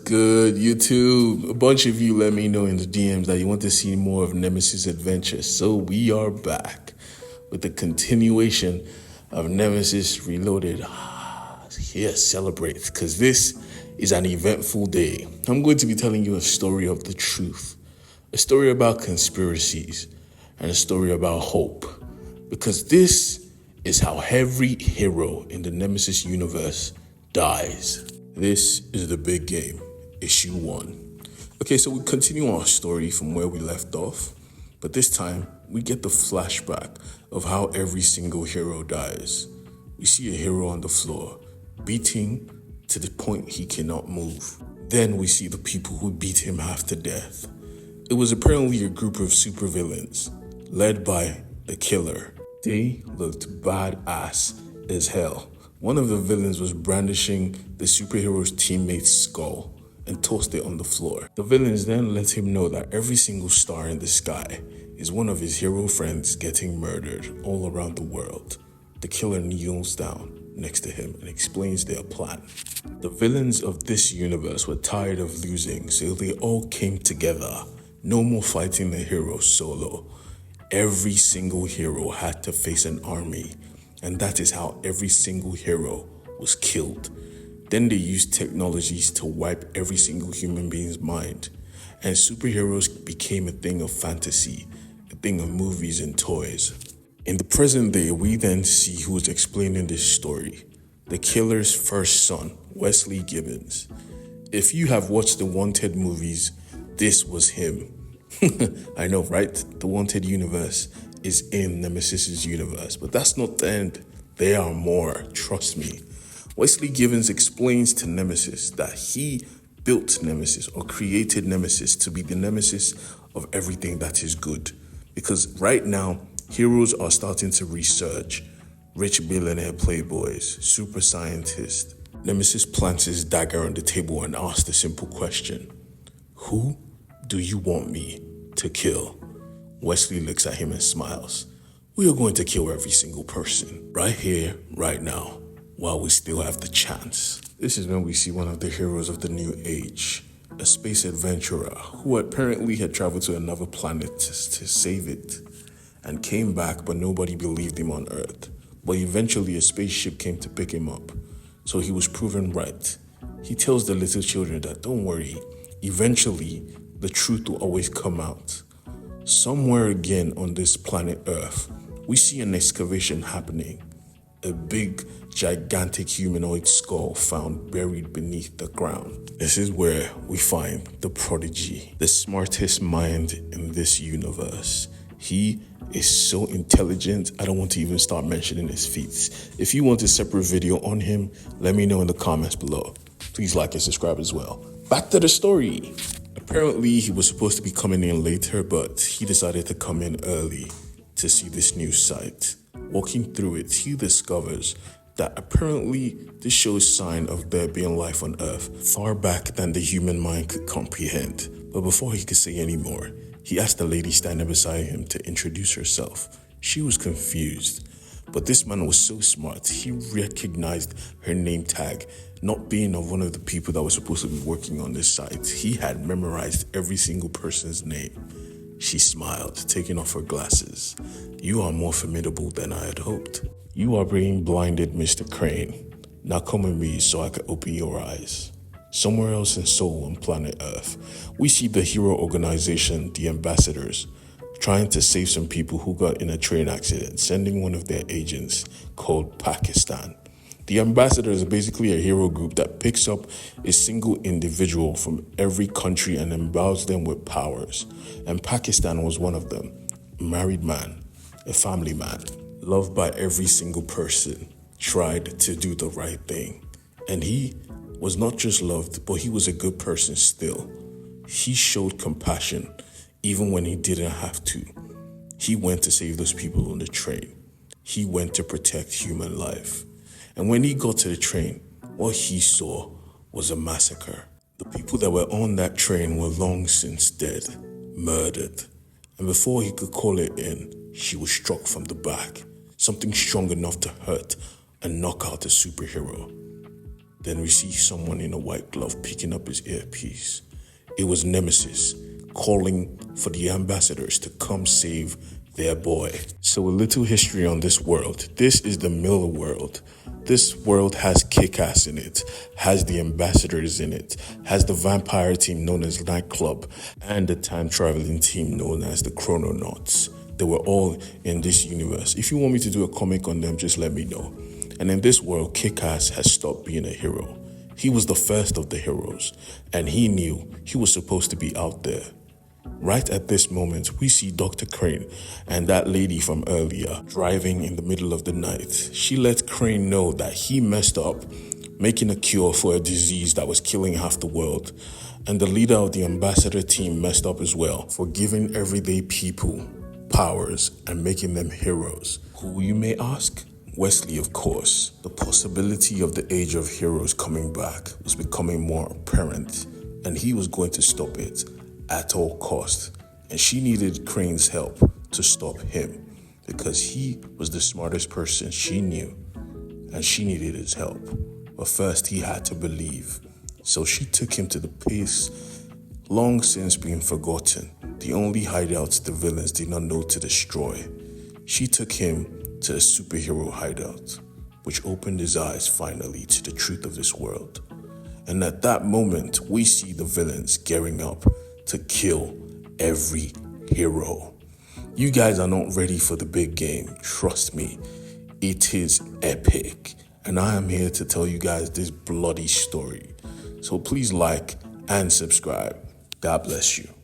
good, YouTube? A bunch of you let me know in the DMs that you want to see more of Nemesis adventures. So we are back with the continuation of Nemesis Reloaded. Yes, celebrate, because this is an eventful day. I'm going to be telling you a story of the truth, a story about conspiracies, and a story about hope. Because this is how every hero in the Nemesis universe dies. This is the big game, issue 1. Okay, so we continue our story from where we left off, but this time we get the flashback of how every single hero dies. We see a hero on the floor, beating to the point he cannot move. Then we see the people who beat him half to death. It was apparently a group of supervillains, led by the killer. They looked badass as hell. One of the villains was brandishing the superhero's teammate's skull and tossed it on the floor. The villains then let him know that every single star in the sky is one of his hero friends getting murdered all around the world. The killer kneels down next to him and explains their plan. The villains of this universe were tired of losing, so they all came together. No more fighting the hero solo. Every single hero had to face an army, and that is how every single hero was killed. Then they used technologies to wipe every single human being's mind, and superheroes became a thing of fantasy, a thing of movies and toys. In the present day, we then see who is explaining this story. The killer's first son, Wesley Gibbons. If you have watched the Wanted movies, this was him. I know, right? The Wanted universe is in Nemesis's universe, but that's not the end. There are more, trust me. Wesley Gibbons explains to Nemesis that he built Nemesis or created Nemesis to be the nemesis of everything that is good. Because right now, heroes are starting to research. Rich billionaire playboys, super scientists. Nemesis plants his dagger on the table and asks the simple question: who do you want me to kill? Wesley looks at him and smiles. We are going to kill every single person, right here, right now, while we still have the chance. This is when we see one of the heroes of the new age, a space adventurer who apparently had traveled to another planet to save it and came back, but nobody believed him on Earth. But eventually a spaceship came to pick him up, so he was proven right. He tells the little children that don't worry, eventually the truth will always come out. Somewhere again on this planet Earth, we see an excavation happening. A big, gigantic humanoid skull found buried beneath the ground. This is where we find the prodigy, the smartest mind in this universe. He is so intelligent, I don't want to even start mentioning his feats. If you want a separate video on him, let me know in the comments below. Please like and subscribe as well. Back to the story. Apparently, he was supposed to be coming in later, but he decided to come in early to see this new site. Walking through it, he discovers that apparently this shows sign of there being life on Earth far back than the human mind could comprehend. But before he could say any more, he asked the lady standing beside him to introduce herself. She was confused, but this man was so smart, he recognized her name tag. Not being of one of the people that was supposed to be working on this site, he had memorized every single person's name. She smiled, taking off her glasses. You are more formidable than I had hoped. You are being blinded, Mr. Crane. Now come with me so I can open your eyes. Somewhere else in Seoul on planet Earth, we see the hero organization, the Ambassadors, trying to save some people who got in a train accident, sending one of their agents called Pakistan. The Ambassadors are basically a hero group that picks up a single individual from every country and endows them with powers. And Pakistan was one of them. A married man, a family man, loved by every single person, tried to do the right thing. And he was not just loved, but he was a good person still. He showed compassion even when he didn't have to. He went to save those people on the train. He went to protect human life. And when he got to the train, what he saw was a massacre. The people that were on that train were long since dead, murdered. And before he could call it in, she was struck from the back. Something strong enough to hurt and knock out a superhero. Then we see someone in a white glove picking up his earpiece. It was Nemesis calling for the ambassadors to come save their boy. So a little history on this world. This is the Miller world. This world has Kick-Ass in it, has the ambassadors in it, has the vampire team known as Nightclub, and the time-traveling team known as the Chrononauts. They were all in this universe. If you want me to do a comic on them, just let me know. And in this world, Kick-Ass has stopped being a hero. He was the first of the heroes, and he knew he was supposed to be out there. Right at this moment, we see Dr. Crane and that lady from earlier driving in the middle of the night. She let Crane know that he messed up, making a cure for a disease that was killing half the world. And the leader of the ambassador team messed up as well for giving everyday people powers and making them heroes. Who, you may ask? Wesley, of course. The possibility of the age of heroes coming back was becoming more apparent, and he was going to stop it at all costs. And she needed Crane's help to stop him because he was the smartest person she knew, and she needed his help. But first, he had to believe. So she took him to the place long since being forgotten, the only hideouts the villains did not know to destroy. She took him to a superhero hideout, which opened his eyes finally to the truth of this world. And at that moment, we see the villains gearing up to kill every hero. You guys are not ready for the big game. Trust me, it is epic. And I am here to tell you guys this bloody story. So please like and subscribe. God bless you.